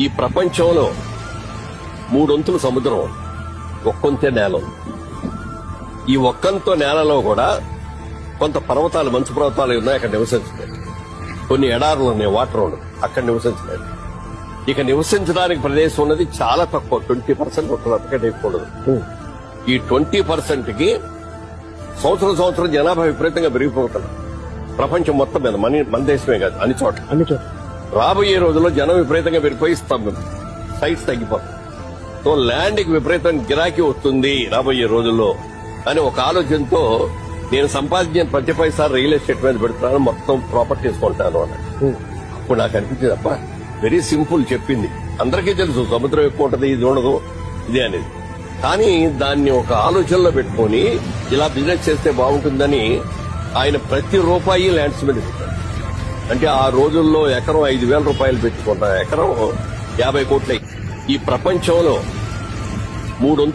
ఈ ప్రపంచంలో 3 వంతులు సముద్రం, ఒక్కొంతే నేల ఉంది. ఈ ఒక్కంతో నేలలో కూడా కొంత పర్వతాలు, మంచు పర్వతాలు ఉన్నాయి, అక్కడ నివసించలేదు. కొన్ని ఎడారులు ఉన్నాయి, వాటర్ ఉండదు, అక్కడ నివసించలేదు. ఇక నివసించడానికి ప్రదేశం ఉన్నది చాలా తక్కువ, 20% ఉంటుంది, అంతకంటే ఎక్కువ ఉండదు. ఈ 20% కి సంవత్సరం జనాభా విపరీతంగా పెరిగిపోతున్నారు ప్రపంచం మొత్తం మీద, మన దేశమే కాదు, అన్ని చోట్ల. రాబోయే రోజుల్లో జనం విపరీతంగా పెరిగిపోయి సైట్స్ తగ్గిపోతాయి. సో ల్యాండ్ కి విపరీతంగా గిరాకీ వస్తుంది రాబోయే రోజుల్లో అని ఒక ఆలోచనతో నేను సంపాదించిన ప్రతి పైసా రియల్ ఎస్టేట్ మీద పెడుతున్నాను, మొత్తం ప్రాపర్టీస్ కొంటాను అన్నట్టు. అప్పుడు నాకు అనిపించింది, అబ్బా వెరీ సింపుల్ చెప్పింది. అందరికీ తెలుసు సముద్రం ఎక్కువ ఉంటది, ఇది ఉండదు, ఇది అనేది. కానీ దాన్ని ఒక ఆలోచనలో పెట్టుకుని ఇలా బిజినెస్ చేస్తే బాగుంటుందని ఆయన ప్రతి రూపాయి ల్యాండ్స్ మీద పెట్టారు. అంటే ఆ రోజుల్లో ఎకరం 5,000 రూపాయలు పెట్టుకుంటా, ఎకరం 50 కోట్లయి. ఈ ప్రపంచంలో 3